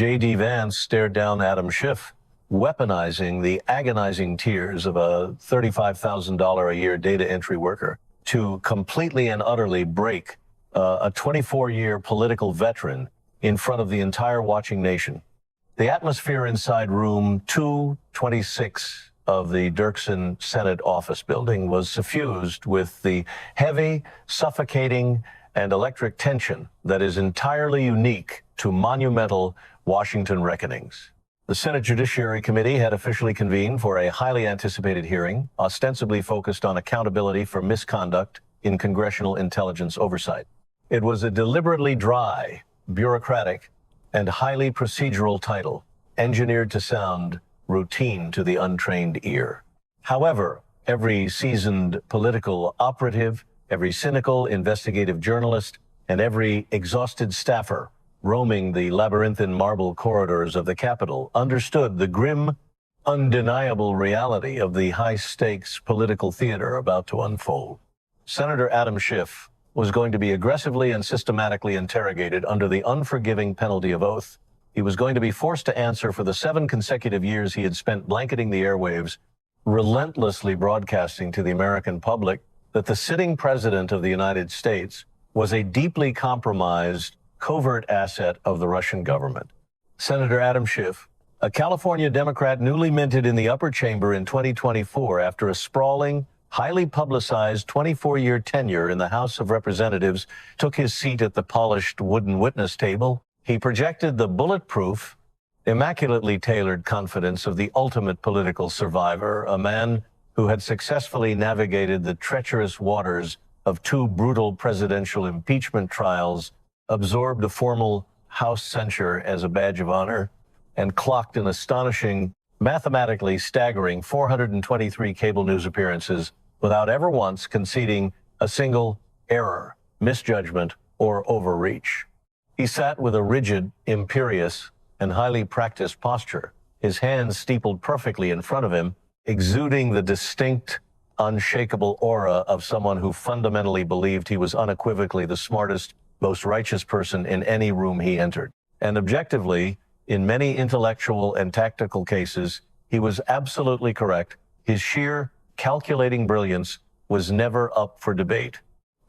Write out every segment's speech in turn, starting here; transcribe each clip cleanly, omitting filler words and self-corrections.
J.D. Vance stared down Adam Schiff, weaponizing the agonizing tears of a $35,000 a year data entry worker to completely and utterly break a 24-year political veteran in front of the entire watching nation. The atmosphere inside room 226 of the Dirksen Senate office building was suffused with the heavy, suffocating, and electric tension that is entirely unique to monumental Washington reckonings. The Senate Judiciary Committee had officially convened for a highly anticipated hearing, ostensibly focused on accountability for misconduct in congressional intelligence oversight. It was a deliberately dry, bureaucratic, and highly procedural title, engineered to sound routine to the untrained ear. However, every seasoned political operative, every cynical investigative journalist, and every exhausted staffer roaming the labyrinthine marble corridors of the Capitol understood the grim, undeniable reality of the high-stakes political theater about to unfold. Senator Adam Schiff was going to be aggressively and systematically interrogated under the unforgiving penalty of oath. He was going to be forced to answer for the 7 consecutive years he had spent blanketing the airwaves, relentlessly broadcasting to the American public that the sitting president of the United States was a deeply compromised, covert asset of the Russian government. Senator Adam Schiff, a California Democrat newly minted in the upper chamber in 2024 after a sprawling, highly publicized 24-year tenure in the House of Representatives, took his seat at the polished wooden witness table. He projected the bulletproof, immaculately tailored confidence of the ultimate political survivor, a man who had successfully navigated the treacherous waters of 2 brutal presidential impeachment trials, absorbed a formal House censure as a badge of honor, and clocked an astonishing, mathematically staggering 423 cable news appearances without ever once conceding a single error, misjudgment, or overreach. He sat with a rigid, imperious, and highly practiced posture, his hands steepled perfectly in front of him, exuding the distinct, unshakable aura of someone who fundamentally believed he was unequivocally the smartest, most righteous person in any room he entered. And objectively, in many intellectual and tactical cases, he was absolutely correct. His sheer, calculating brilliance was never up for debate.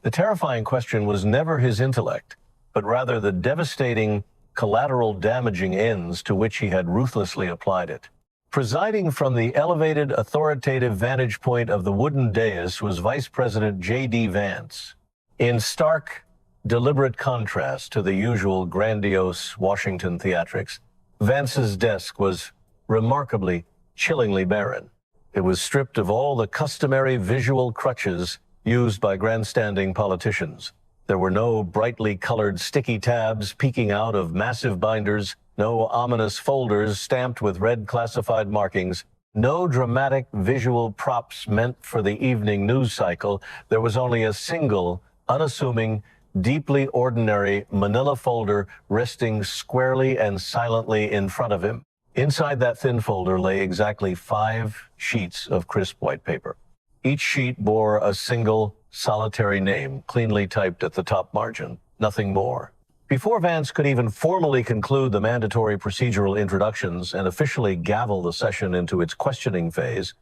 The terrifying question was never his intellect, but rather the devastating, collateral damaging ends to which he had ruthlessly applied it. Presiding from the elevated, authoritative vantage point of the wooden dais was Vice President J.D. Vance. In stark, deliberate contrast to the usual grandiose Washington theatrics, Vance's desk was remarkably, chillingly barren. It was stripped of all the customary visual crutches used by grandstanding politicians. There were no brightly colored sticky tabs peeking out of massive binders, no ominous folders stamped with red classified markings, no dramatic visual props meant for the evening news cycle. There was only a single, unassuming, deeply ordinary manila folder resting squarely and silently in front of him. Inside that thin folder lay exactly 5 sheets of crisp white paper. Each sheet bore a single, solitary name, cleanly typed at the top margin, nothing more. Before Vance could even formally conclude the mandatory procedural introductions and officially gavel the session into its questioning phase,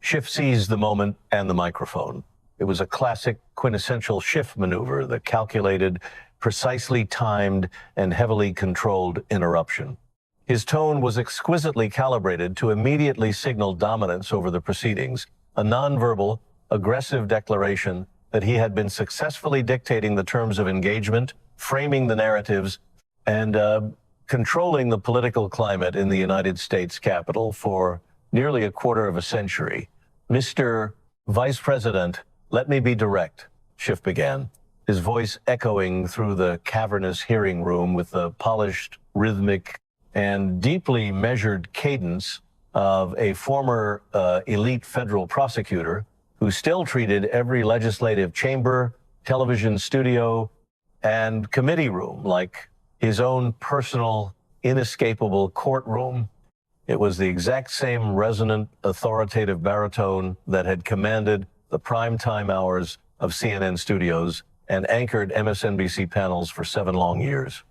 Schiff seized the moment and the microphone. It was a classic, quintessential Schiff maneuver, the calculated, precisely timed, and heavily controlled interruption. His tone was exquisitely calibrated to immediately signal dominance over the proceedings, a nonverbal, aggressive declaration that he had been successfully dictating the terms of engagement, framing the narratives, and controlling the political climate in the United States Capitol for nearly a quarter of a century. Mr. Vice President, let me be direct, Schiff began, his voice echoing through the cavernous hearing room with the polished, rhythmic, and deeply measured cadence of a former elite federal prosecutor who still treated every legislative chamber, television studio, and committee room like his own personal, inescapable courtroom. It was the exact same resonant, authoritative baritone that had commanded the primetime hours of CNN studios and anchored MSNBC panels for 7 long years.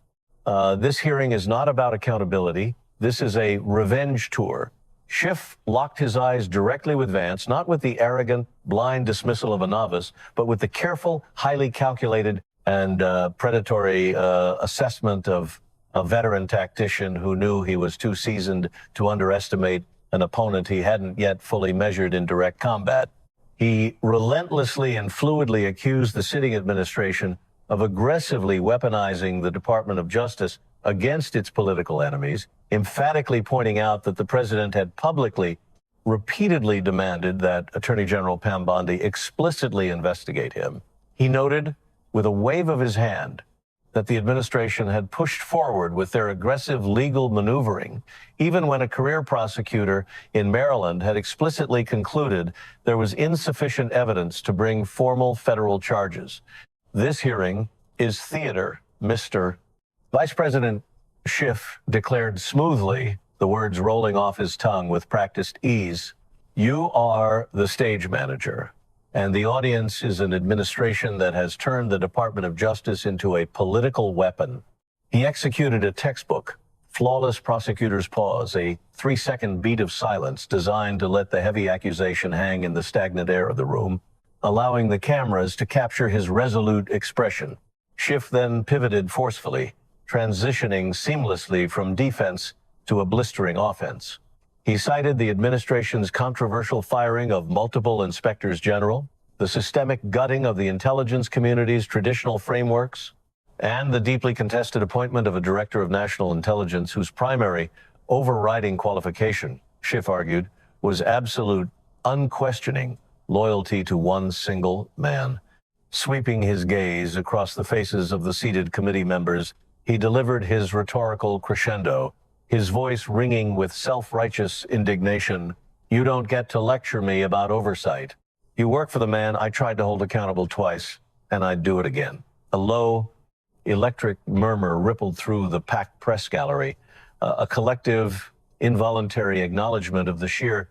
This hearing is not about accountability. This is a revenge tour. Schiff locked his eyes directly with Vance, not with the arrogant, blind dismissal of a novice, but with the careful, highly calculated, and predatory assessment of a veteran tactician who knew he was too seasoned to underestimate an opponent he hadn't yet fully measured in direct combat. He relentlessly and fluidly accused the sitting administration of aggressively weaponizing the Department of Justice against its political enemies, emphatically pointing out that the president had publicly, repeatedly demanded that Attorney General Pam Bondi explicitly investigate him. He noted, with a wave of his hand, that the administration had pushed forward with their aggressive legal maneuvering, even when a career prosecutor in Maryland had explicitly concluded there was insufficient evidence to bring formal federal charges. This hearing is theater, Mr. Vice President Schiff declared smoothly, the words rolling off his tongue with practiced ease, "You are the stage manager, and the audience is an administration that has turned the Department of Justice into a political weapon." He executed a textbook, flawless prosecutor's pause, a 3-second beat of silence designed to let the heavy accusation hang in the stagnant air of the room, allowing the cameras to capture his resolute expression. Schiff then pivoted forcefully, transitioning seamlessly from defense to a blistering offense. He cited the administration's controversial firing of multiple inspectors general, the systemic gutting of the intelligence community's traditional frameworks, and the deeply contested appointment of a director of national intelligence whose primary overriding qualification, Schiff argued, was absolute, unquestioning loyalty to one single man. Sweeping his gaze across the faces of the seated committee members, he delivered his rhetorical crescendo, his voice ringing with self-righteous indignation. "You don't get to lecture me about oversight. You work for the man I tried to hold accountable twice, and I'd do it again." A low, electric murmur rippled through the packed press gallery, a collective, involuntary acknowledgement of the sheer,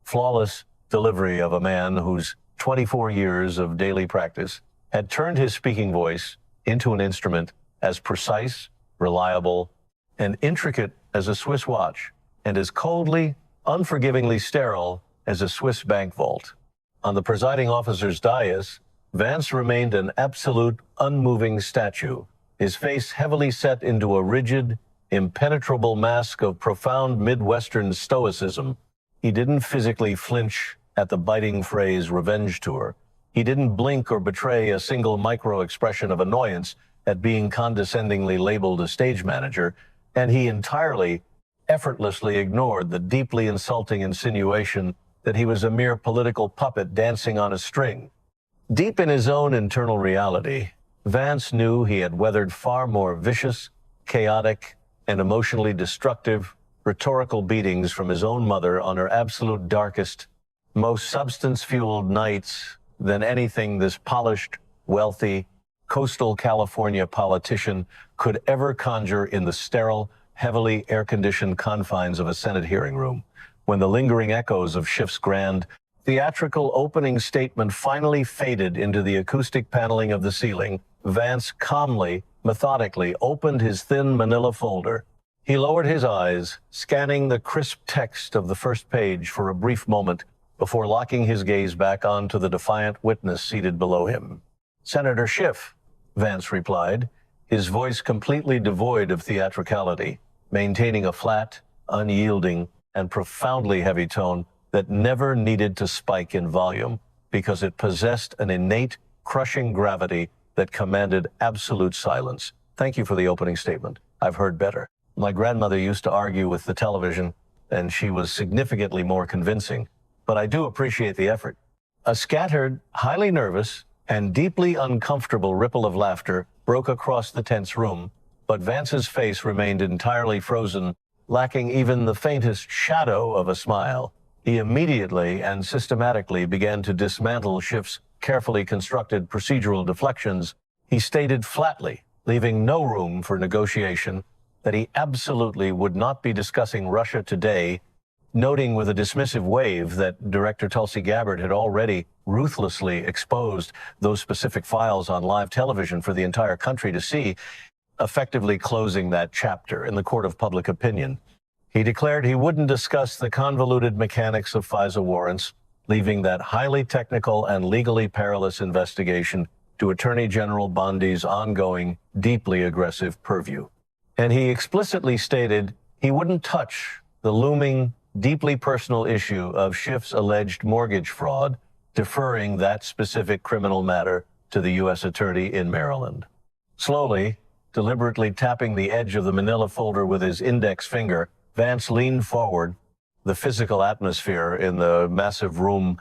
flawless delivery of a man whose 24 years of daily practice had turned his speaking voice into an instrument as precise, reliable, and intricate as a Swiss watch, and as coldly, unforgivingly sterile as a Swiss bank vault. On the presiding officer's dais, Vance remained an absolute, unmoving statue, his face heavily set into a rigid, impenetrable mask of profound Midwestern stoicism. He didn't physically flinch at the biting phrase revenge tour. He didn't blink or betray a single micro-expression of annoyance at being condescendingly labeled a stage manager, and he entirely, effortlessly ignored the deeply insulting insinuation that he was a mere political puppet dancing on a string. Deep in his own internal reality, Vance knew he had weathered far more vicious, chaotic, and emotionally destructive rhetorical beatings from his own mother on her absolute darkest, most substance-fueled nights than anything this polished, wealthy, coastal California politician could ever conjure in the sterile, heavily air-conditioned confines of a Senate hearing room. When the lingering echoes of Schiff's grand, theatrical opening statement finally faded into the acoustic paneling of the ceiling, Vance calmly, methodically opened his thin manila folder. He lowered his eyes, scanning the crisp text of the first page for a brief moment before locking his gaze back onto the defiant witness seated below him. "Senator Schiff," Vance replied, his voice completely devoid of theatricality, maintaining a flat, unyielding, and profoundly heavy tone that never needed to spike in volume because it possessed an innate, crushing gravity that commanded absolute silence. "Thank you for the opening statement. I've heard better. My grandmother used to argue with the television, and she was significantly more convincing, but I do appreciate the effort." A scattered, highly nervous, and deeply uncomfortable ripple of laughter broke across the tense room, but Vance's face remained entirely frozen, lacking even the faintest shadow of a smile. He immediately and systematically began to dismantle Schiff's carefully constructed procedural deflections. He stated flatly, leaving no room for negotiation, that he absolutely would not be discussing Russia today, noting with a dismissive wave that Director Tulsi Gabbard had already ruthlessly exposed those specific files on live television for the entire country to see. effectively closing that chapter in the court of public opinion. He declared he wouldn't discuss the convoluted mechanics of FISA warrants, leaving that highly technical and legally perilous investigation to Attorney General Bondi's ongoing, deeply aggressive purview. And he explicitly stated he wouldn't touch the looming, deeply personal issue of Schiff's alleged mortgage fraud, deferring that specific criminal matter to the U.S. Attorney in Maryland. Slowly, deliberately tapping the edge of the manila folder with his index finger, Vance leaned forward, the physical atmosphere in the massive room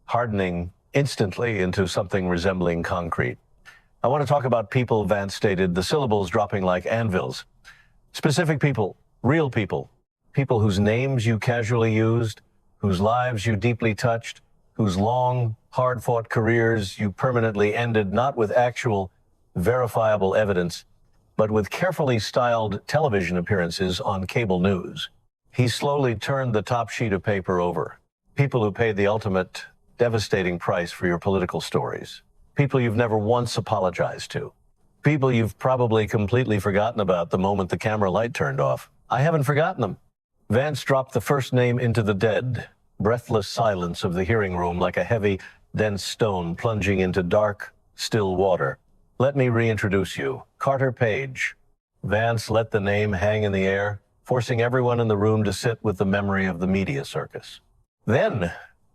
hardening instantly into something resembling concrete. I want to talk about people, Vance stated, the syllables dropping like anvils. Specific people, real people, people whose names you casually used, whose lives you deeply touched, whose long, hard-fought careers you permanently ended, not with actual, verifiable evidence, but with carefully styled television appearances on cable news. He slowly turned the top sheet of paper over. People who paid the ultimate, devastating price for your political stories. People you've never once apologized to. People you've probably completely forgotten about the moment the camera light turned off. I haven't forgotten them. Vance dropped the first name into the dead, breathless silence of the hearing room like a heavy, dense stone plunging into dark, still water. Let me reintroduce you. Carter Page. Vance let the name hang in the air, forcing everyone in the room to sit with the memory of the media circus. Then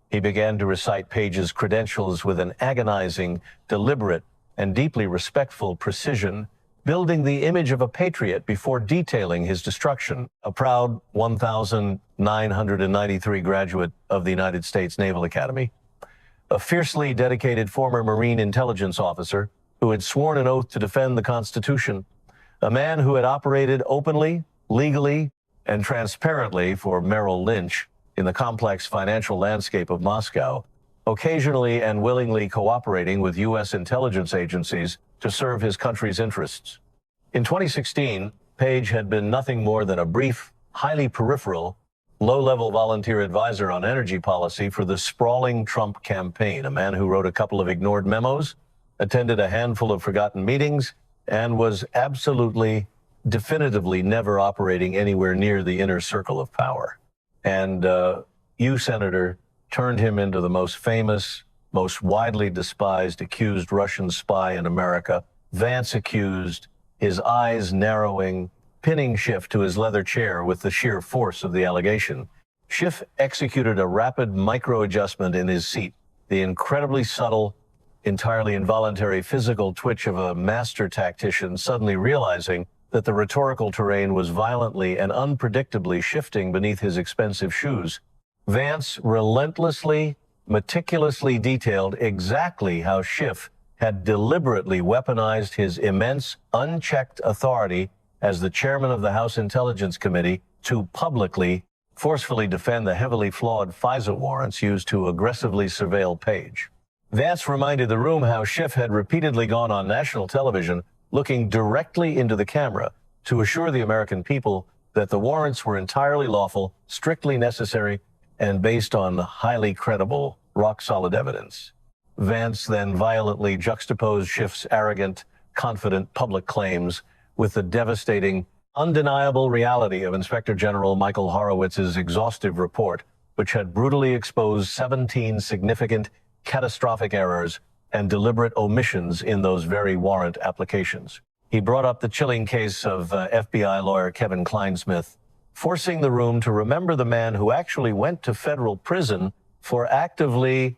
he began to recite Page's credentials with an agonizing, deliberate, and deeply respectful precision, building the image of a patriot before detailing his destruction, a proud 1,993 graduate of the United States Naval Academy, a fiercely dedicated former Marine intelligence officer who had sworn an oath to defend the Constitution, a man who had operated openly, legally, and transparently for Merrill Lynch in the complex financial landscape of Moscow, occasionally and willingly cooperating with U.S. intelligence agencies to serve his country's interests. In 2016, Page had been nothing more than a brief, highly peripheral, low-level volunteer advisor on energy policy for the sprawling Trump campaign, a man who wrote a couple of ignored memos, attended a handful of forgotten meetings, and was absolutely, definitively never operating anywhere near the inner circle of power. And you, Senator, turned him into the most famous, most widely despised accused Russian spy in America. Vance accused, his eyes narrowing, pinning Schiff to his leather chair with the sheer force of the allegation. Schiff executed a rapid micro-adjustment in his seat, the incredibly subtle, entirely involuntary physical twitch of a master tactician suddenly realizing that the rhetorical terrain was violently and unpredictably shifting beneath his expensive shoes. Vance relentlessly, meticulously detailed exactly how Schiff had deliberately weaponized his immense, unchecked authority as the chairman of the House Intelligence Committee to publicly, forcefully defend the heavily flawed FISA warrants used to aggressively surveil Page. Vance reminded the room how Schiff had repeatedly gone on national television looking directly into the camera to assure the American people that the warrants were entirely lawful, strictly necessary, and based on highly credible, rock-solid evidence. Vance then violently juxtaposed Schiff's arrogant, confident public claims with the devastating, undeniable reality of Inspector General Michael Horowitz's exhaustive report, which had brutally exposed 17 significant, catastrophic errors and deliberate omissions in those very warrant applications. He brought up the chilling case of FBI lawyer Kevin Kleinsmith, forcing the room to remember the man who actually went to federal prison for actively,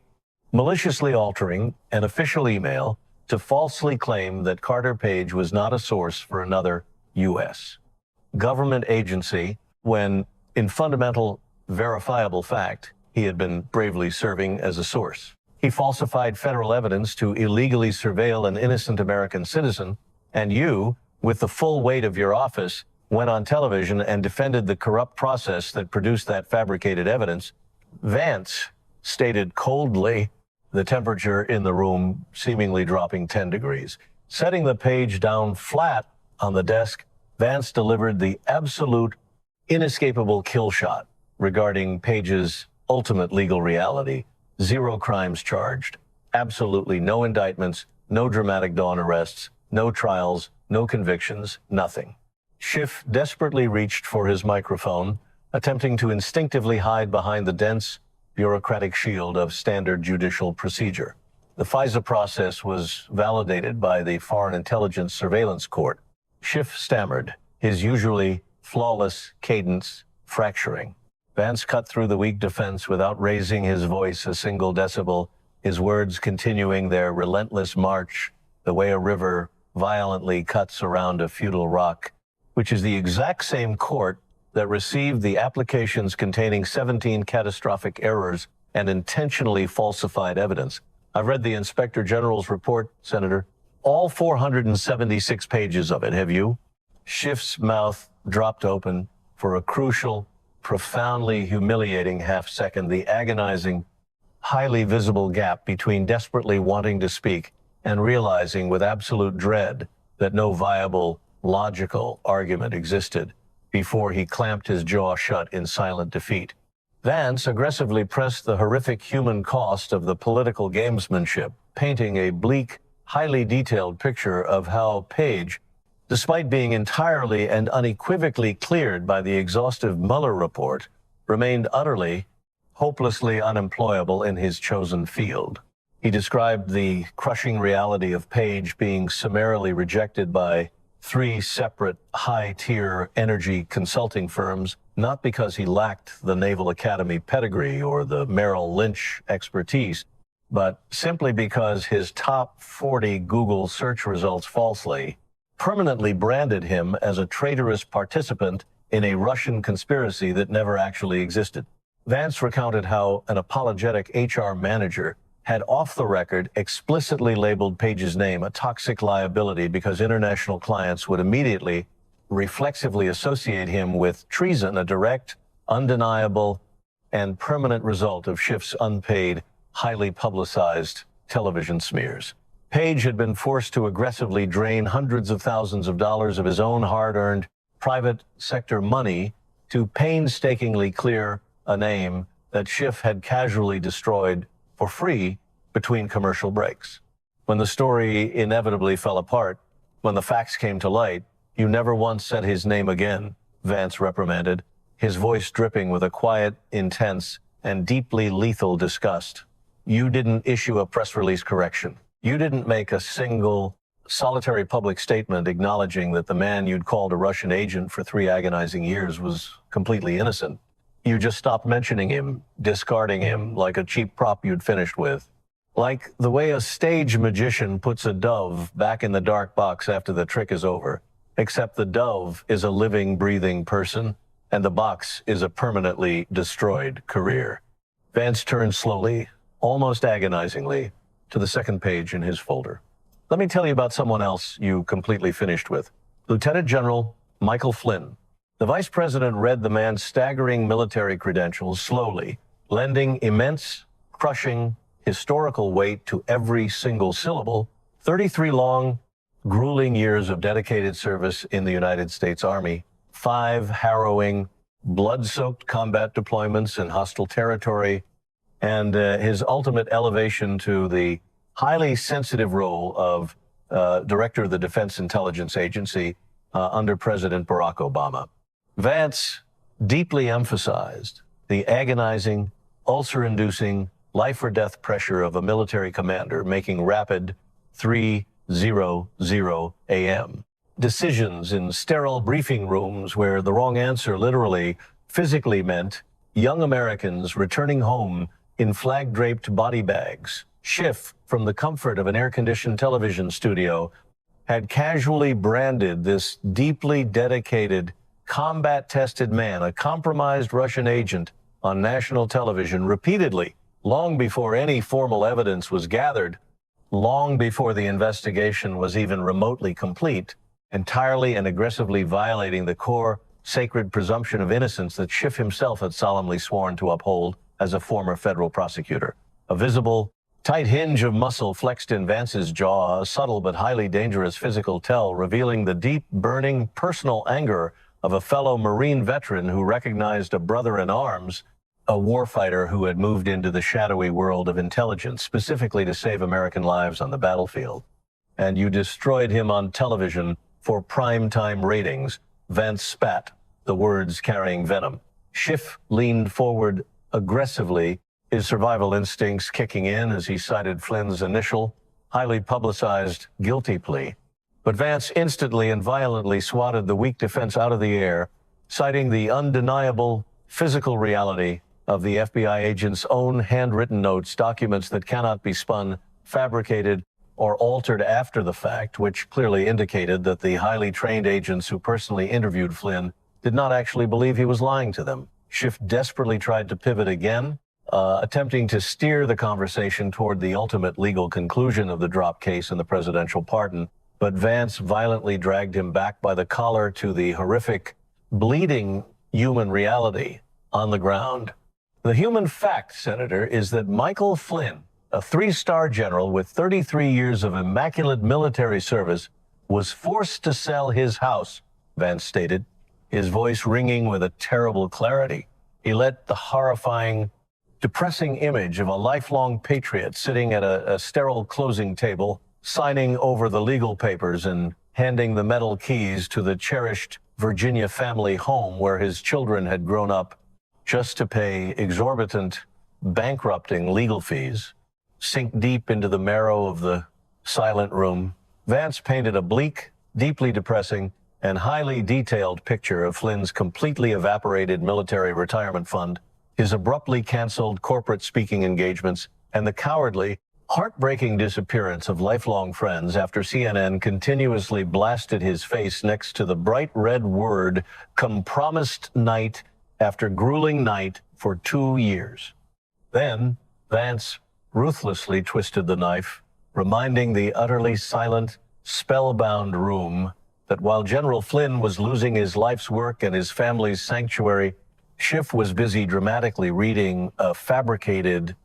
maliciously altering an official email to falsely claim that Carter Page was not a source for another U.S. government agency when, in fundamental, verifiable fact, he had been bravely serving as a source. He falsified federal evidence to illegally surveil an innocent American citizen, and you, with the full weight of your office, went on television and defended the corrupt process that produced that fabricated evidence. Vance stated coldly, the temperature in the room seemingly dropping 10 degrees. Setting the Page down flat on the desk, Vance delivered the absolute, inescapable kill shot regarding Page's ultimate legal reality. 0 crimes charged, absolutely no indictments, no dramatic dawn arrests, no trials, no convictions, nothing. Schiff desperately reached for his microphone, attempting to instinctively hide behind the dense, bureaucratic shield of standard judicial procedure. The FISA process was validated by the Foreign Intelligence Surveillance Court. Schiff stammered, his usually flawless cadence fracturing. Vance cut through the weak defense without raising his voice a single decibel, his words continuing their relentless march the way a river violently cuts around a futile rock, which is the exact same court that received the applications containing 17 catastrophic errors and intentionally falsified evidence. I've read the Inspector General's report, Senator. All 476 pages of it, have you? Schiff's mouth dropped open for a crucial, profoundly humiliating half-second, the agonizing, highly visible gap between desperately wanting to speak and realizing with absolute dread that no viable, logical argument existed before he clamped his jaw shut in silent defeat. Vance aggressively pressed the horrific human cost of the political gamesmanship, painting a bleak, highly detailed picture of how Page, despite being entirely and unequivocally cleared by the exhaustive Mueller report, remained utterly, hopelessly unemployable in his chosen field. He described the crushing reality of Page being summarily rejected by 3 separate high-tier energy consulting firms, not because he lacked the Naval Academy pedigree or the Merrill Lynch expertise, but simply because his top 40 Google search results falsely permanently branded him as a traitorous participant in a Russian conspiracy that never actually existed. Vance recounted how an apologetic HR manager had off the record explicitly labeled Page's name a toxic liability because international clients would immediately, reflexively associate him with treason, a direct, undeniable, and permanent result of Schiff's unpaid, highly publicized television smears. Page had been forced to aggressively drain hundreds of thousands of dollars of his own hard-earned private sector money to painstakingly clear a name that Schiff had casually destroyed for free between commercial breaks. When the story inevitably fell apart, when the facts came to light, "You never once said his name again," Vance reprimanded, his voice dripping with a quiet, intense, and deeply lethal disgust. "You didn't issue a press release correction. You didn't make a single solitary public statement acknowledging that the man you'd called a Russian agent for 3 agonizing years was completely innocent. You just stopped mentioning him, discarding him like a cheap prop you'd finished with. Like the way a stage magician puts a dove back in the dark box after the trick is over, except the dove is a living, breathing person, and the box is a permanently destroyed career." Vance turned slowly, almost agonizingly, to the second page in his folder. "Let me tell you about someone else you completely finished with. Lieutenant General Michael Flynn." The vice president read the man's staggering military credentials slowly, lending immense, crushing, historical weight to every single syllable. 33 long, grueling years of dedicated service in the United States Army, 5 harrowing, blood-soaked combat deployments in hostile territory, and his ultimate elevation to the highly sensitive role of Director of the Defense Intelligence Agency under President Barack Obama. Vance deeply emphasized the agonizing, ulcer-inducing, life-or-death pressure of a military commander making rapid 3:00 a.m. decisions in sterile briefing rooms where the wrong answer literally, physically meant young Americans returning home in flag-draped body bags. Schiff, from the comfort of an air-conditioned television studio, had casually branded this deeply dedicated, combat-tested man, a compromised Russian agent, on national television repeatedly, long before any formal evidence was gathered, long before the investigation was even remotely complete, entirely and aggressively violating the core sacred presumption of innocence that Schiff himself had solemnly sworn to uphold as a former federal prosecutor. A visible, tight hinge of muscle flexed in Vance's jaw, a subtle but highly dangerous physical tell revealing the deep, burning, personal anger of a fellow Marine veteran who recognized a brother in arms, a warfighter who had moved into the shadowy world of intelligence specifically to save American lives on the battlefield. and you destroyed him on television for primetime ratings. Vance spat, the words carrying venom. Schiff leaned forward aggressively, his survival instincts kicking in as he cited Flynn's initial, highly publicized guilty plea. But Vance instantly and violently swatted the weak defense out of the air, citing the undeniable physical reality of the FBI agent's own handwritten notes, documents that cannot be spun, fabricated, or altered after the fact, which clearly indicated that the highly trained agents who personally interviewed Flynn did not actually believe he was lying to them. Schiff desperately tried to pivot again, attempting to steer the conversation toward the ultimate legal conclusion of the drop case and the presidential pardon, but Vance violently dragged him back by the collar to the horrific, bleeding human reality on the ground. The human fact, Senator, is that Michael Flynn, a three-star general with 33 years of immaculate military service, was forced to sell his house, Vance stated, his voice ringing with a terrible clarity. He let the horrifying, depressing image of a lifelong patriot sitting at a sterile closing table, signing over the legal papers and handing the metal keys to the cherished Virginia family home where his children had grown up, just to pay exorbitant, bankrupting legal fees, sink deep into the marrow of the silent room. Vance painted a bleak, deeply depressing, and highly detailed picture of Flynn's completely evaporated military retirement fund, his abruptly canceled corporate speaking engagements, and the cowardly, heartbreaking disappearance of lifelong friends after CNN continuously blasted his face next to the bright red word "compromised night" after grueling night for 2 years. Then Vance ruthlessly twisted the knife, reminding the utterly silent, spellbound room that while General Flynn was losing his life's work and his family's sanctuary, Schiff was busy dramatically reading a fabricated,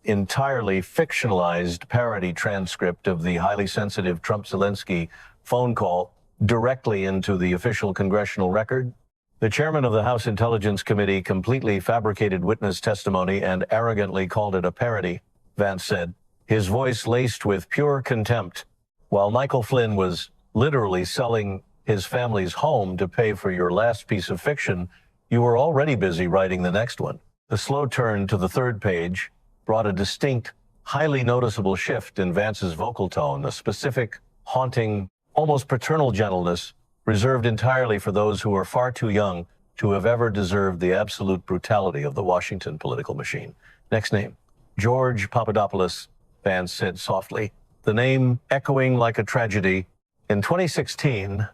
entirely fictionalized parody transcript of the highly sensitive Trump-Zelensky phone call directly into the official congressional record. The chairman of the House Intelligence Committee completely fabricated witness testimony and arrogantly called it a parody, Vance said, his voice laced with pure contempt. While Michael Flynn was literally selling his family's home to pay for your last piece of fiction, you were already busy writing the next one. The slow turn to the third page brought a distinct, highly noticeable shift in Vance's vocal tone, a specific, haunting, almost paternal gentleness reserved entirely for those who are far too young to have ever deserved the absolute brutality of the Washington political machine. Next name, George Papadopoulos, Vance said softly, the name echoing like a tragedy. In 2016,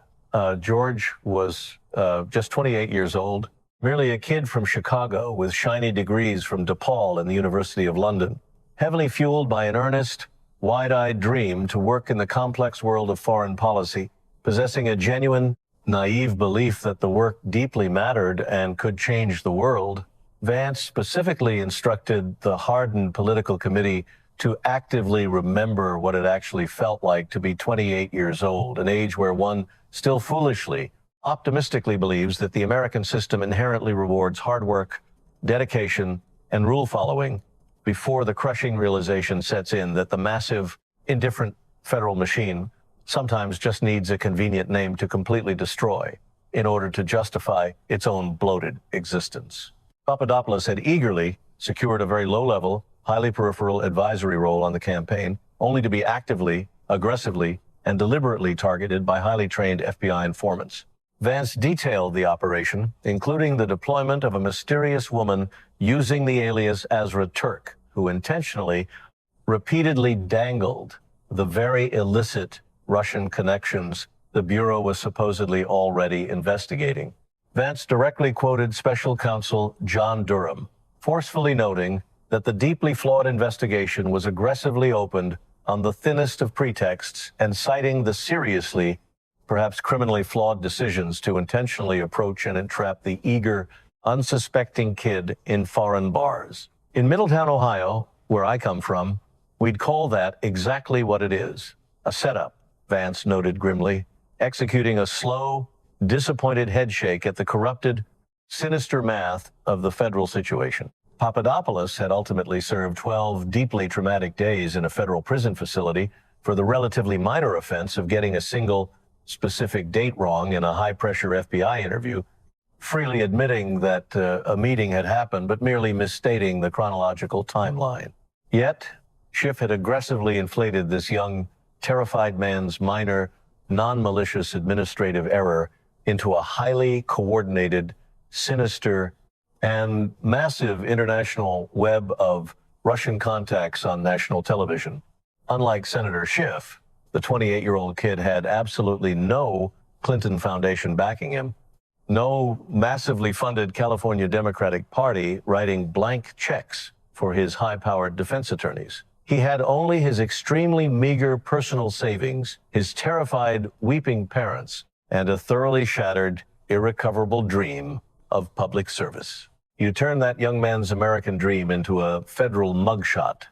George was just 28 years old, merely a kid from Chicago with shiny degrees from DePaul and the University of London, heavily fueled by an earnest, wide-eyed dream to work in the complex world of foreign policy, possessing a genuine, naive belief that the work deeply mattered and could change the world. Vance specifically instructed the hardened political committee to actively remember what it actually felt like to be 28 years old, an age where one still foolishly, optimistically believes that the American system inherently rewards hard work, dedication, and rule following before the crushing realization sets in that the massive, indifferent federal machine sometimes just needs a convenient name to completely destroy in order to justify its own bloated existence. Papadopoulos had eagerly secured a very low-level, highly peripheral advisory role on the campaign, only to be actively, aggressively, and deliberately targeted by highly trained FBI informants. Vance detailed the operation, including the deployment of a mysterious woman using the alias Azra Turk, who intentionally, repeatedly dangled the very illicit Russian connections the Bureau was supposedly already investigating. Vance directly quoted Special Counsel John Durham, forcefully noting that the deeply flawed investigation was aggressively opened on the thinnest of pretexts and citing the seriously, perhaps criminally flawed decisions to intentionally approach and entrap the eager, unsuspecting kid in foreign bars. In Middletown, Ohio, where I come from, we'd call that exactly what it is, a setup, Vance noted grimly, executing a slow, disappointed headshake at the corrupted, sinister math of the federal situation. Papadopoulos had ultimately served 12 deeply traumatic days in a federal prison facility for the relatively minor offense of getting a single specific date wrong in a high-pressure FBI interview, freely admitting that a meeting had happened, but merely misstating the chronological timeline. Yet, Schiff had aggressively inflated this young, terrified man's minor, non-malicious administrative error into a highly coordinated, sinister, and massive international web of Russian contacts on national television. Unlike Senator Schiff, the 28-year-old kid had absolutely no Clinton Foundation backing him, no massively funded California Democratic Party writing blank checks for his high-powered defense attorneys. He had only his extremely meager personal savings, his terrified, weeping parents, and a thoroughly shattered, irrecoverable dream of public service. You turned that young man's American dream into a federal mugshot,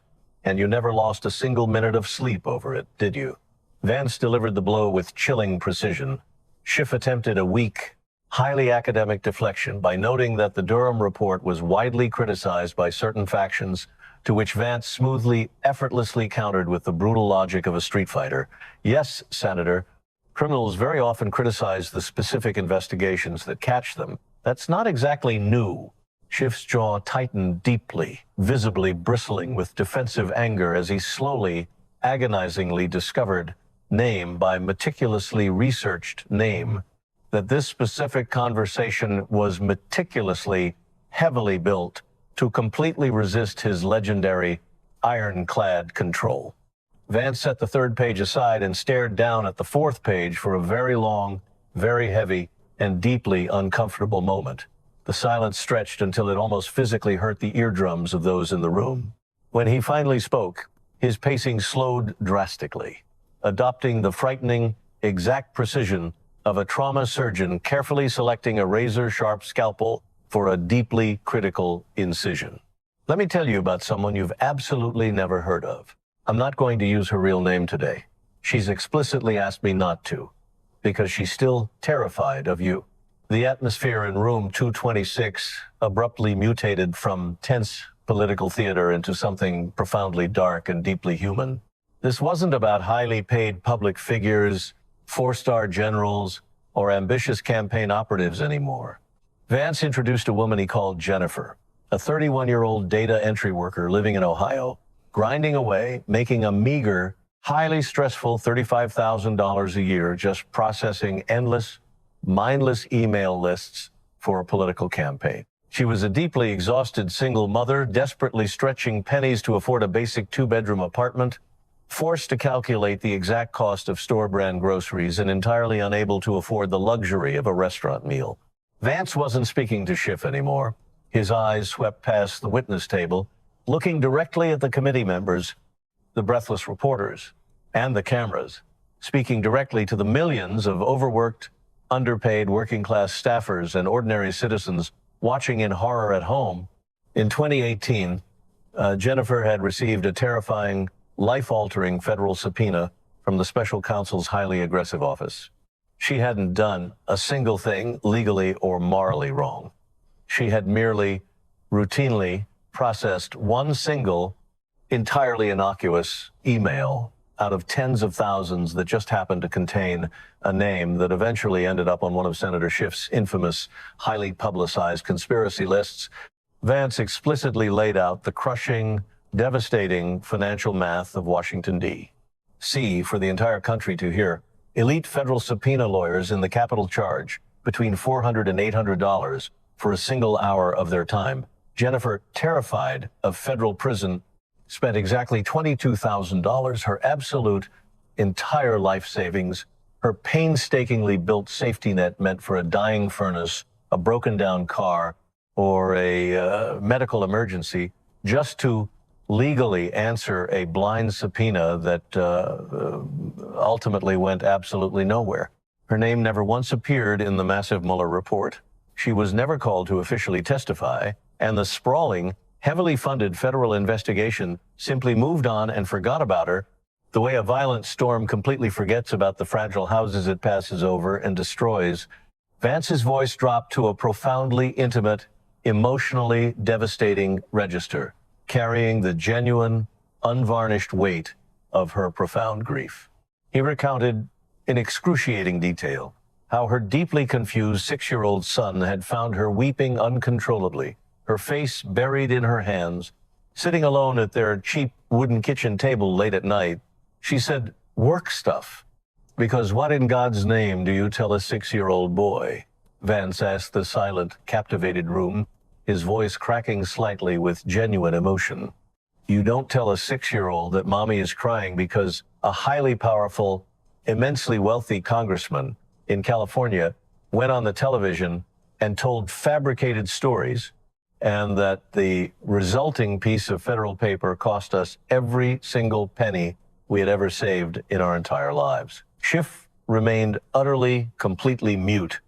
and you never lost a single minute of sleep over it, did you? Vance delivered the blow with chilling precision. Schiff attempted a weak, highly academic deflection by noting that the Durham report was widely criticized by certain factions, to which Vance smoothly, effortlessly countered with the brutal logic of a street fighter. Yes, Senator, criminals very often criticize the specific investigations that catch them. That's not exactly new. Schiff's jaw tightened deeply, visibly bristling with defensive anger as he slowly, agonizingly discovered, name by meticulously researched name, that this specific conversation was meticulously, heavily built to completely resist his legendary ironclad control. Vance set the third page aside and stared down at the fourth page for a very long, very heavy, and deeply uncomfortable moment. The silence stretched until it almost physically hurt the eardrums of those in the room. When he finally spoke, his pacing slowed drastically, adopting the frightening, exact precision of a trauma surgeon carefully selecting a razor-sharp scalpel for a deeply critical incision. Let me tell you about someone you've absolutely never heard of. I'm not going to use her real name today. She's explicitly asked me not to, because she's still terrified of you. The atmosphere in room 226 abruptly mutated from tense political theater into something profoundly dark and deeply human. This wasn't about highly paid public figures, four-star generals, or ambitious campaign operatives anymore. Vance introduced a woman he called Jennifer, a 31-year-old data entry worker living in Ohio, grinding away, making a meager, highly stressful $35,000 a year just processing endless, mindless email lists for a political campaign. She was a deeply exhausted single mother, desperately stretching pennies to afford a basic two-bedroom apartment, forced to calculate the exact cost of store-brand groceries and entirely unable to afford the luxury of a restaurant meal. Vance wasn't speaking to Schiff anymore. His eyes swept past the witness table, looking directly at the committee members, the breathless reporters, and the cameras, speaking directly to the millions of overworked, underpaid working-class staffers and ordinary citizens watching in horror at home. In 2018, Jennifer had received a terrifying, life-altering federal subpoena from the special counsel's highly aggressive office. She hadn't done a single thing legally or morally wrong. She had merely, routinely processed one single, entirely innocuous email out of tens of thousands that just happened to contain a name that eventually ended up on one of Senator Schiff's infamous, highly publicized conspiracy lists. Vance explicitly laid out the crushing, devastating financial math of Washington, D.C. for the entire country to hear. Elite federal subpoena lawyers in the capital charge between $400 and $800 for a single hour of their time. Jennifer, terrified of federal prison, spent exactly $22,000, her absolute entire life savings, her painstakingly built safety net meant for a dying furnace, a broken down car, or a medical emergency, just to legally answer a blind subpoena that ultimately went absolutely nowhere. Her name never once appeared in the massive Mueller report. She was never called to officially testify, and the sprawling, heavily funded federal investigation simply moved on and forgot about her, the way a violent storm completely forgets about the fragile houses it passes over and destroys. Vance's voice dropped to a profoundly intimate, emotionally devastating register, carrying the genuine, unvarnished weight of her profound grief. He recounted in excruciating detail how her deeply confused 6-year-old son had found her weeping uncontrollably, her face buried in her hands, sitting alone at their cheap wooden kitchen table late at night. She said, "Work stuff. Because what in God's name do you tell a 6-year-old boy?" Vance asked the silent, captivated room, his voice cracking slightly with genuine emotion. "You don't tell a 6-year-old that mommy is crying because a highly powerful, immensely wealthy congressman in California went on the television and told fabricated stories, and that the resulting piece of federal paper cost us every single penny we had ever saved in our entire lives." Schiff remained utterly, completely mute.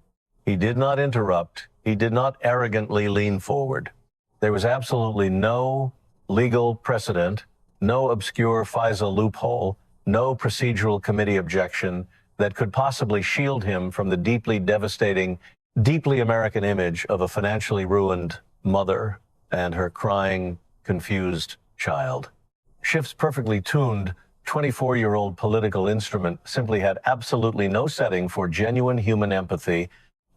He did not interrupt. He did not arrogantly lean forward. There was absolutely no legal precedent, no obscure FISA loophole, no procedural committee objection that could possibly shield him from the deeply devastating, deeply American image of a financially ruined mother and her crying, confused child. Schiff's perfectly tuned 24-year-old political instrument simply had absolutely no setting for genuine human empathy.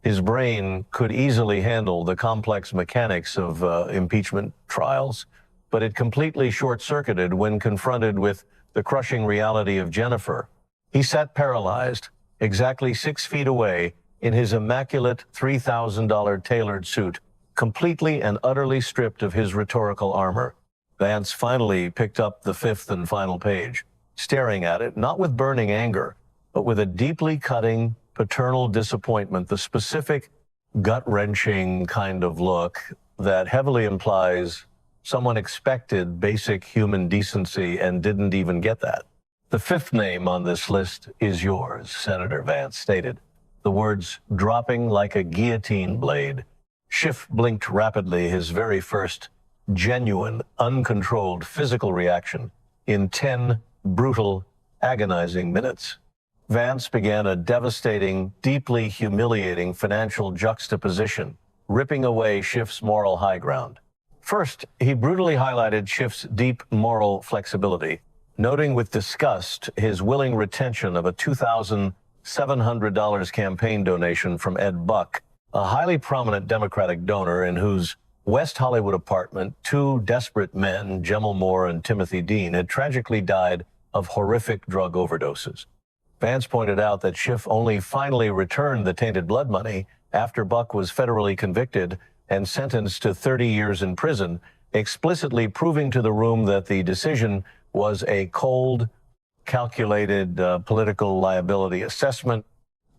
His brain could easily handle the complex mechanics of impeachment trials, but it completely short-circuited when confronted with the crushing reality of Jennifer. He sat paralyzed, exactly 6 feet away, in his immaculate $3,000 tailored suit, completely and utterly stripped of his rhetorical armor. Vance finally picked up the 5th and final page, staring at it, not with burning anger, but with a deeply cutting, paternal disappointment, the specific, gut-wrenching kind of look that heavily implies someone expected basic human decency and didn't even get that. "The 5th name on this list is yours," Senator Vance stated, the words dropping like a guillotine blade. Schiff blinked rapidly, his very first genuine, uncontrolled physical reaction in 10 brutal, agonizing minutes. Vance began a devastating, deeply humiliating financial juxtaposition, ripping away Schiff's moral high ground. First, he brutally highlighted Schiff's deep moral flexibility, noting with disgust his willing retention of a $2,700 campaign donation from Ed Buck, a highly prominent Democratic donor in whose West Hollywood apartment 2 desperate men, Jemel Moore and Timothy Dean, had tragically died of horrific drug overdoses. Vance pointed out that Schiff only finally returned the tainted blood money after Buck was federally convicted and sentenced to 30 years in prison, explicitly proving to the room that the decision was a cold, calculated political liability assessment,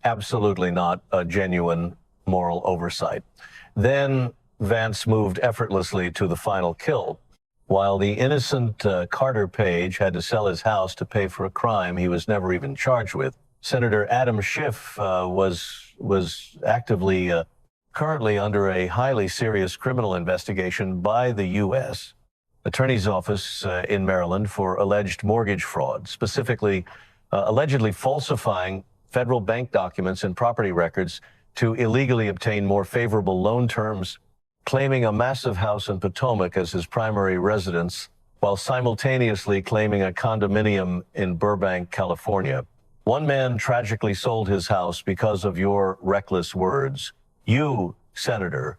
absolutely not a genuine moral oversight. Then Vance moved effortlessly to the final kill. While the innocent Carter Page had to sell his house to pay for a crime he was never even charged with, Senator Adam Schiff was actively currently under a highly serious criminal investigation by the U.S. Attorney's Office in Maryland for alleged mortgage fraud, specifically allegedly falsifying federal bank documents and property records to illegally obtain more favorable loan terms, claiming a massive house in Potomac as his primary residence, while simultaneously claiming a condominium in Burbank, California. One man tragically sold his house because of your reckless words. You, Senator,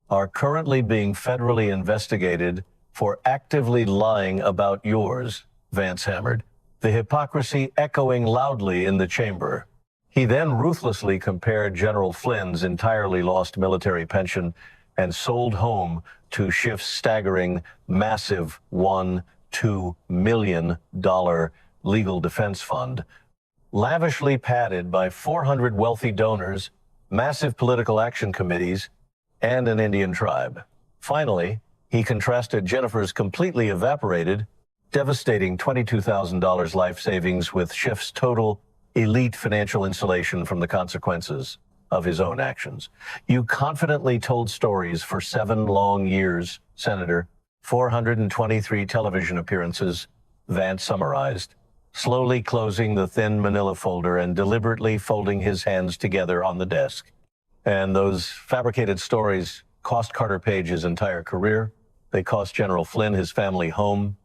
are currently being federally investigated for actively lying about yours, Vance hammered, the hypocrisy echoing loudly in the chamber. He then ruthlessly compared General Flynn's entirely lost military pension and sold home to Schiff's staggering, massive $1-2 million legal defense fund, lavishly padded by 400 wealthy donors, massive political action committees, and an Indian tribe. Finally, he contrasted Jennifer's completely evaporated, devastating $22,000 life savings with Schiff's total elite financial insulation from the consequences of his own actions. You confidently told stories for 7 long years, Senator, 423 television appearances, Vance summarized, slowly closing the thin manila folder and deliberately folding his hands together on the desk. And those fabricated stories cost Carter Page his entire career. They cost General Flynn his family home.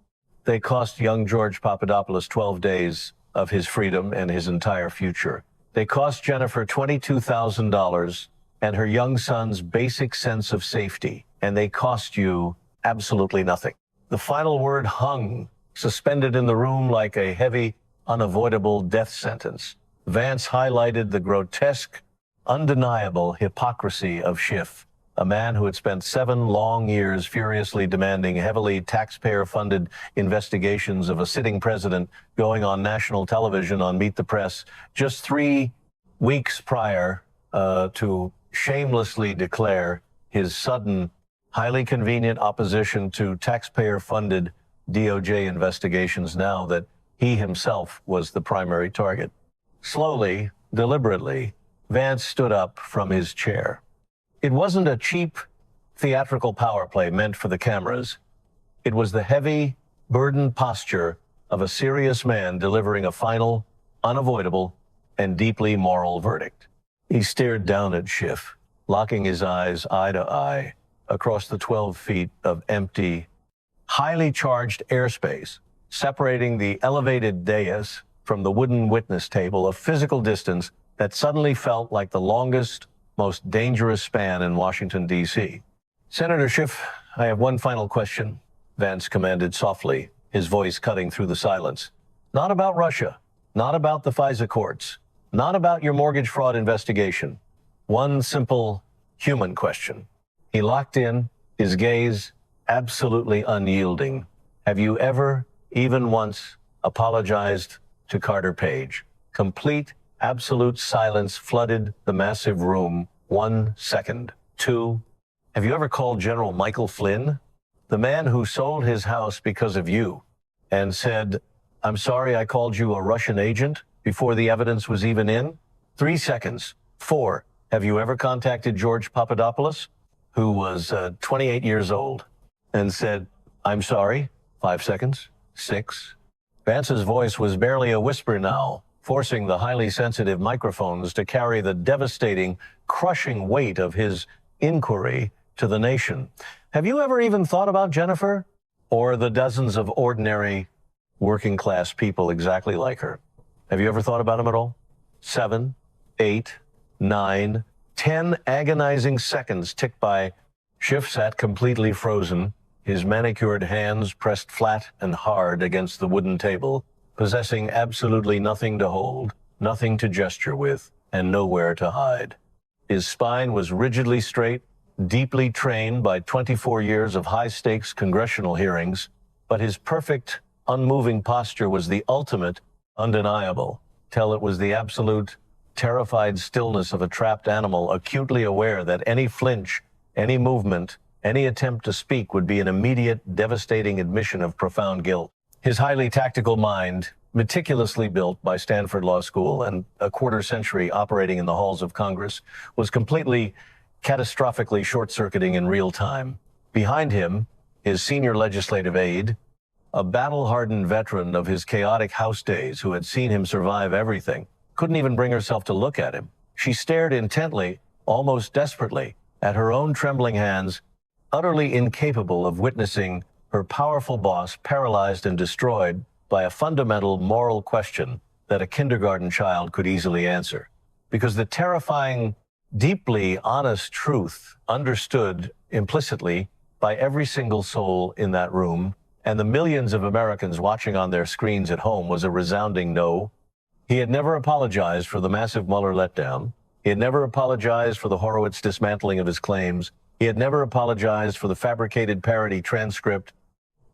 They cost young George Papadopoulos 12 days of his freedom and his entire future. They cost Jennifer $22,000 and her young son's basic sense of safety. And they cost you absolutely nothing. The final word hung, suspended in the room like a heavy, unavoidable death sentence. Vance highlighted the grotesque, undeniable hypocrisy of Schiff, a man who had spent 7 long years furiously demanding heavily taxpayer-funded investigations of a sitting president going on national television on Meet the Press just 3 weeks prior to shamelessly declare his sudden, highly convenient opposition to taxpayer-funded DOJ investigations now that he himself was the primary target. Slowly, deliberately, Vance stood up from his chair. It wasn't a cheap theatrical power play meant for the cameras. It was the heavy, burdened posture of a serious man delivering a final, unavoidable, and deeply moral verdict. He stared down at Schiff, locking his eyes eye to eye across the 12 feet of empty, highly charged airspace, separating the elevated dais from the wooden witness table, a physical distance that suddenly felt like the longest, most dangerous span in Washington, D.C. Senator Schiff, I have one final question, Vance commanded softly, his voice cutting through the silence. Not about Russia, not about the FISA courts, not about your mortgage fraud investigation. One simple human question. He locked in, his gaze absolutely unyielding. Have you ever, even once, apologized to Carter Page? Complete, absolute silence flooded the massive room. 1 second. 2. Have you ever called General Michael Flynn, the man who sold his house because of you, and said, I'm sorry I called you a Russian agent before the evidence was even in? 3 seconds. 4. Have you ever contacted George Papadopoulos, who was 28 years old, and said, I'm sorry? 5 seconds. 6. Vance's voice was barely a whisper now, forcing the highly sensitive microphones to carry the devastating, crushing weight of his inquiry to the nation. Have you ever even thought about Jennifer? Or the dozens of ordinary, working-class people exactly like her? Have you ever thought about them at all? 7, 8, 9, 10 agonizing seconds ticked by. Schiff sat completely frozen, his manicured hands pressed flat and hard against the wooden table, possessing absolutely nothing to hold, nothing to gesture with, and nowhere to hide. His spine was rigidly straight, deeply trained by 24 years of high-stakes congressional hearings, but his perfect, unmoving posture was the ultimate, undeniable, till it was the absolute, terrified stillness of a trapped animal, acutely aware that any flinch, any movement, any attempt to speak would be an immediate, devastating admission of profound guilt. His highly tactical mind, meticulously built by Stanford Law School and a quarter century operating in the halls of Congress, was completely, catastrophically short-circuiting in real time. Behind him, his senior legislative aide, a battle-hardened veteran of his chaotic House days who had seen him survive everything, couldn't even bring herself to look at him. She stared intently, almost desperately, at her own trembling hands, utterly incapable of witnessing her powerful boss paralyzed and destroyed by a fundamental moral question that a kindergarten child could easily answer. Because the terrifying, deeply honest truth understood implicitly by every single soul in that room and the millions of Americans watching on their screens at home was a resounding no. He had never apologized for the massive Mueller letdown. He had never apologized for the Horowitz dismantling of his claims. He had never apologized for the fabricated parody transcript.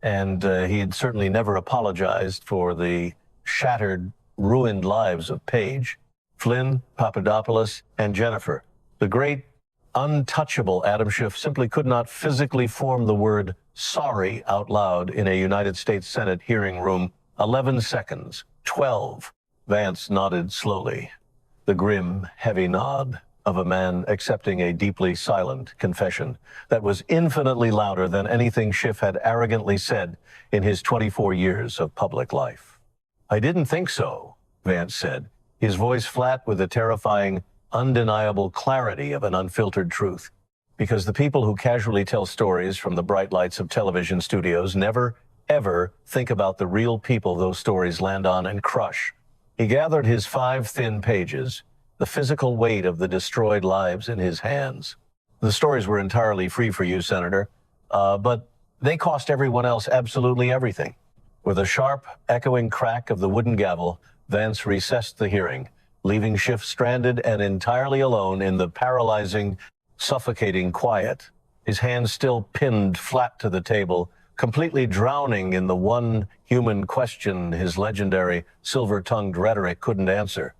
And he had certainly never apologized for the shattered, ruined lives of Page, Flynn, Papadopoulos, and Jennifer. The great, untouchable Adam Schiff simply could not physically form the word sorry out loud in a United States Senate hearing room. 11 seconds. 12. Vance nodded slowly, the grim, heavy nod of a man accepting a deeply silent confession that was infinitely louder than anything Schiff had arrogantly said in his 24 years of public life. I didn't think so, Vance said, his voice flat with the terrifying, undeniable clarity of an unfiltered truth. Because the people who casually tell stories from the bright lights of television studios never, ever think about the real people those stories land on and crush. He gathered his 5 thin pages, the physical weight of the destroyed lives in his hands. The stories were entirely free for you, Senator, but they cost everyone else absolutely everything. With a sharp, echoing crack of the wooden gavel, Vance recessed the hearing, leaving Schiff stranded and entirely alone in the paralyzing, suffocating quiet, his hands still pinned flat to the table, completely drowning in the one human question his legendary silver-tongued rhetoric couldn't answer.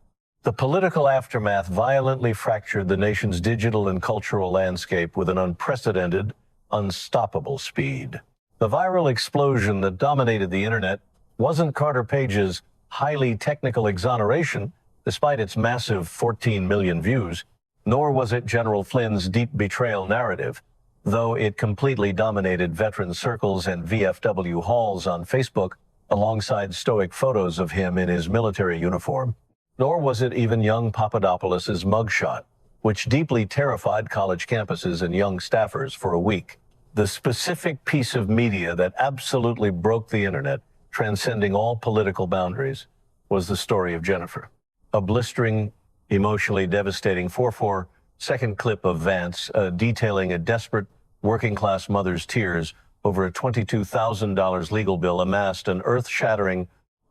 The political aftermath violently fractured the nation's digital and cultural landscape with an unprecedented, unstoppable speed. The viral explosion that dominated the internet wasn't Carter Page's highly technical exoneration, despite its massive 14 million views, nor was it General Flynn's deep betrayal narrative, though it completely dominated veteran circles and VFW halls on Facebook alongside stoic photos of him in his military uniform. Nor was it even young Papadopoulos's mugshot, which deeply terrified college campuses and young staffers for a week. The specific piece of media that absolutely broke the internet, transcending all political boundaries, was the story of Jennifer. A blistering, emotionally devastating 4-second clip of Vance detailing a desperate working-class mother's tears over a $22,000 legal bill amassed an earth-shattering,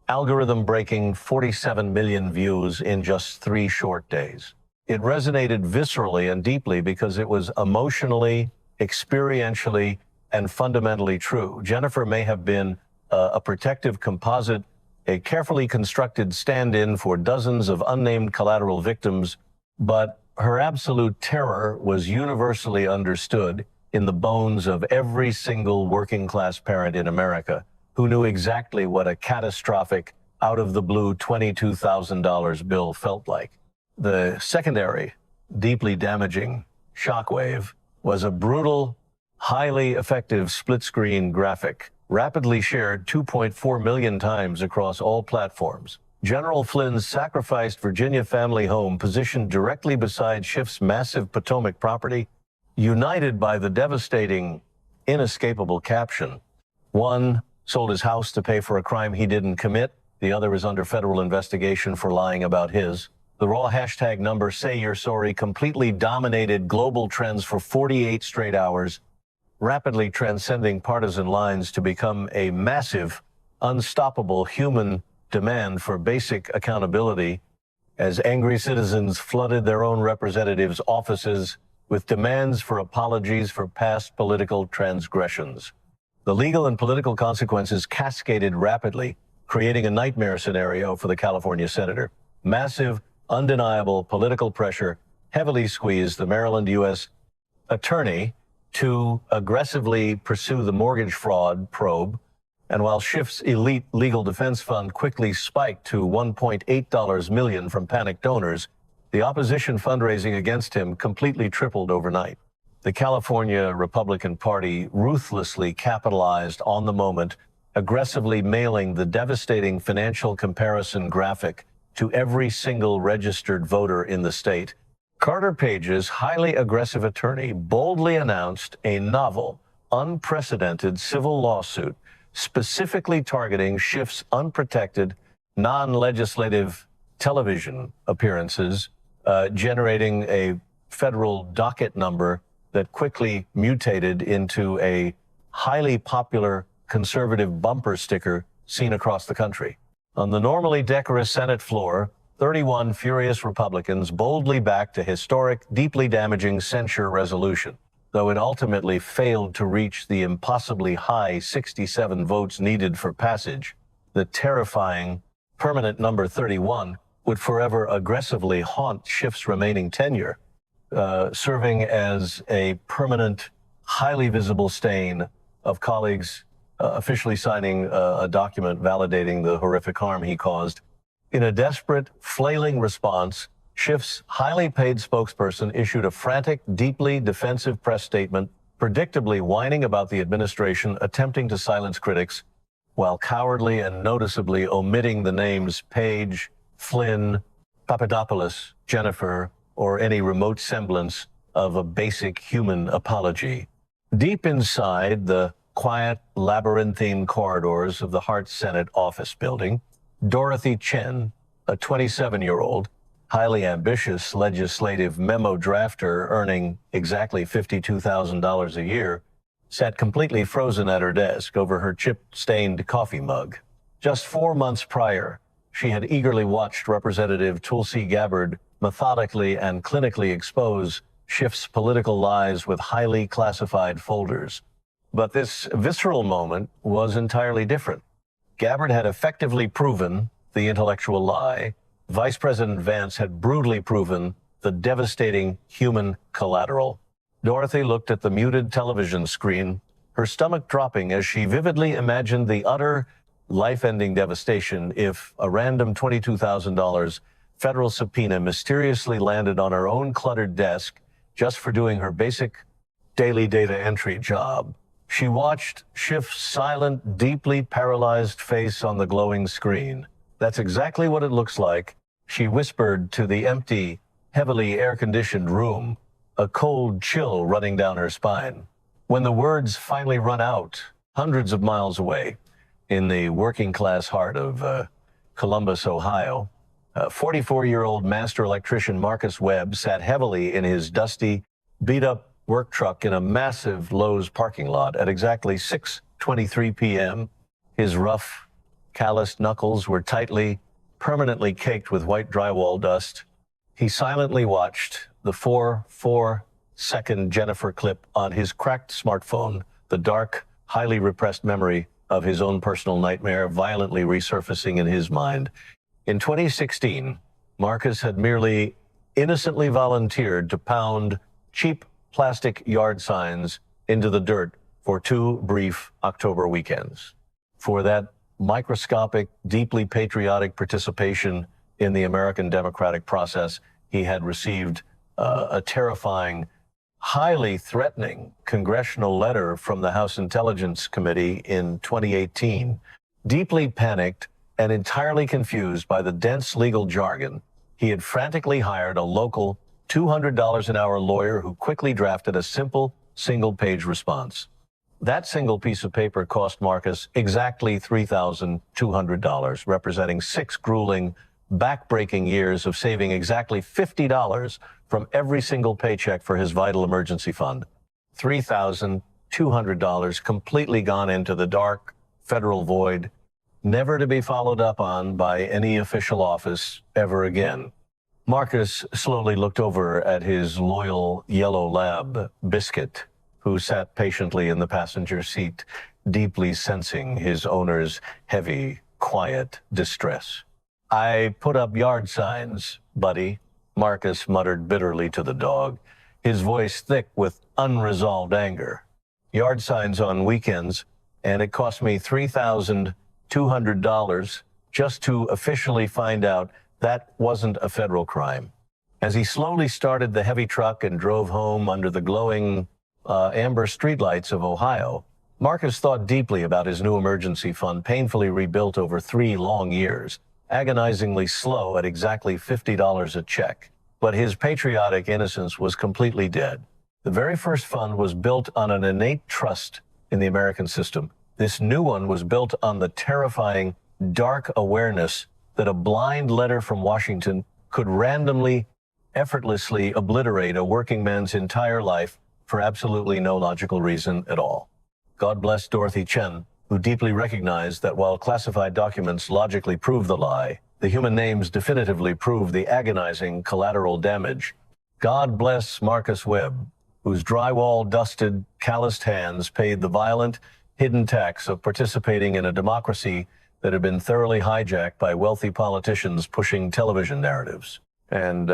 algorithm-breaking 47 million views in just 3 short days. It resonated viscerally and deeply because it was emotionally, experientially, and fundamentally true. Jennifer may have been a protective composite, a carefully constructed stand-in for dozens of unnamed collateral victims, but her absolute terror was universally understood in the bones of every single working-class parent in America who knew exactly what a catastrophic, out-of-the-blue $22,000 bill felt like. The secondary, deeply damaging shockwave was a brutal, highly effective split-screen graphic, rapidly shared 2.4 million times across all platforms. General Flynn's sacrificed Virginia family home, positioned directly beside Schiff's massive Potomac property, united by the devastating, inescapable caption, one sold his house to pay for a crime he didn't commit, the other is under federal investigation for lying about his. The raw hashtag number Say You're Sorry completely dominated global trends for 48 straight hours, rapidly transcending partisan lines to become a massive, unstoppable human demand for basic accountability as angry citizens flooded their own representatives' offices with demands for apologies for past political transgressions. The legal and political consequences cascaded rapidly, creating a nightmare scenario for the California senator. Massive, undeniable political pressure heavily squeezed the Maryland U.S. attorney to aggressively pursue the mortgage fraud probe, and while Schiff's elite legal defense fund quickly spiked to $1.8 million from panicked donors, the opposition fundraising against him completely tripled overnight. The California Republican Party ruthlessly capitalized on the moment, aggressively mailing the devastating financial comparison graphic to every single registered voter in the state. Carter Page's highly aggressive attorney boldly announced a novel, unprecedented civil lawsuit specifically targeting Schiff's unprotected, non-legislative television appearances, generating a federal docket number that quickly mutated into a highly popular conservative bumper sticker seen across the country. On the normally decorous Senate floor, 31 furious Republicans boldly backed a historic, deeply damaging censure resolution. Though it ultimately failed to reach the impossibly high 67 votes needed for passage, the terrifying permanent number 31 would forever aggressively haunt Schiff's remaining tenure, serving as a permanent, highly visible stain of colleagues officially signing a document validating the horrific harm he caused. In a desperate, flailing response, Schiff's highly paid spokesperson issued a frantic, deeply defensive press statement, predictably whining about the administration attempting to silence critics, while cowardly and noticeably omitting the names Page, Flynn, Papadopoulos, Jennifer, or any remote semblance of a basic human apology. Deep inside, the quiet, labyrinthine corridors of the Hart Senate office building, Dorothy Chen, a 27-year-old, highly ambitious legislative memo drafter earning exactly $52,000 a year, sat completely frozen at her desk over her chip-stained coffee mug. Just 4 months prior, she had eagerly watched Representative Tulsi Gabbard methodically and clinically expose Schiff's political lies with highly classified folders. But this visceral moment was entirely different. Gabbard had effectively proven the intellectual lie. Vice President Vance had brutally proven the devastating human collateral. Dorothy looked at the muted television screen, her stomach dropping as she vividly imagined the utter life-ending devastation if a random $22,000 federal subpoena mysteriously landed on her own cluttered desk just for doing her basic daily data entry job. She watched Schiff's silent, deeply paralyzed face on the glowing screen. That's exactly what it looks like, she whispered to the empty, heavily air-conditioned room, a cold chill running down her spine. When the words finally run out, hundreds of miles away, in the working-class heart of Columbus, Ohio, 44-year-old master electrician Marcus Webb sat heavily in his dusty, beat-up work truck in a massive Lowe's parking lot at exactly 6:23 p.m. His rough, calloused knuckles were tightly, permanently caked with white drywall dust. He silently watched the 4-second Jennifer clip on his cracked smartphone, the dark, highly repressed memory of his own personal nightmare violently resurfacing in his mind. In 2016, Marcus had merely innocently volunteered to pound cheap plastic yard signs into the dirt for 2 brief October weekends. For that microscopic, deeply patriotic participation in the American democratic process, he had received a terrifying, highly threatening congressional letter from the House Intelligence Committee in 2018. Deeply panicked and entirely confused by the dense legal jargon, he had frantically hired a local $200 an hour lawyer who quickly drafted a simple, single-page response. That single piece of paper cost Marcus exactly $3,200, representing 6 grueling, back-breaking years of saving exactly $50 from every single paycheck for his vital emergency fund. $3,200 completely gone into the dark federal void, never to be followed up on by any official office ever again. Marcus slowly looked over at his loyal yellow lab, Biscuit, who sat patiently in the passenger seat, deeply sensing his owner's heavy, quiet distress. "I put up yard signs, buddy," Marcus muttered bitterly to the dog, his voice thick with unresolved anger. "Yard signs on weekends, and it cost me $3,200 just to officially find out that wasn't a federal crime." As he slowly started the heavy truck and drove home under the glowing amber streetlights of Ohio, Marcus thought deeply about his new emergency fund, painfully rebuilt over 3 long years, agonizingly slow at exactly $50 a check. But his patriotic innocence was completely dead. The very first fund was built on an innate trust in the American system. This new one was built on the terrifying, dark awareness that a blind letter from Washington could randomly, effortlessly obliterate a working man's entire life for absolutely no logical reason at all. God bless Dorothy Chen, who deeply recognized that while classified documents logically prove the lie, the human names definitively prove the agonizing collateral damage. God bless Marcus Webb, whose drywall-dusted, calloused hands paid the violent, hidden tax of participating in a democracy that had been thoroughly hijacked by wealthy politicians pushing television narratives. And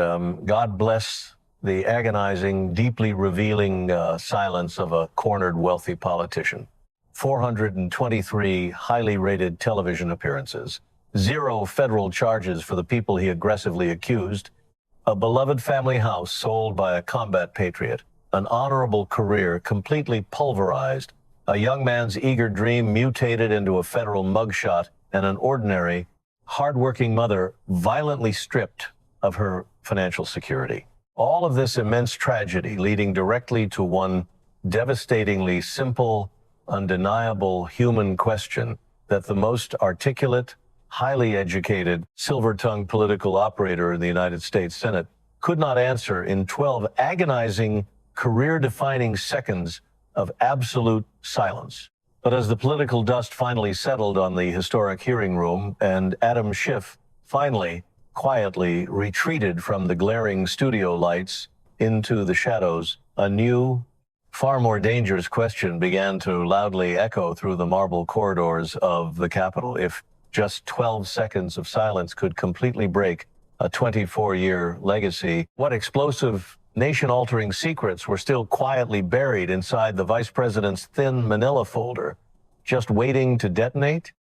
God bless the agonizing, deeply revealing silence of a cornered wealthy politician. 423 highly rated television appearances, 0 federal charges for the people he aggressively accused, a beloved family house sold by a combat patriot, an honorable career completely pulverized, a young man's eager dream mutated into a federal mugshot, and an ordinary, hardworking mother violently stripped of her financial security. All of this immense tragedy leading directly to one devastatingly simple, undeniable human question that the most articulate, highly educated, silver-tongued political operator in the United States Senate could not answer in 12 agonizing, career-defining seconds of absolute silence. But as the political dust finally settled on the historic hearing room and Adam Schiff finally, quietly retreated from the glaring studio lights into the shadows, a new, far more dangerous question began to loudly echo through the marble corridors of the Capitol. If just 12 seconds of silence could completely break a 24-year legacy, what explosive, nation-altering secrets were still quietly buried inside the vice president's thin manila folder, just waiting to detonate?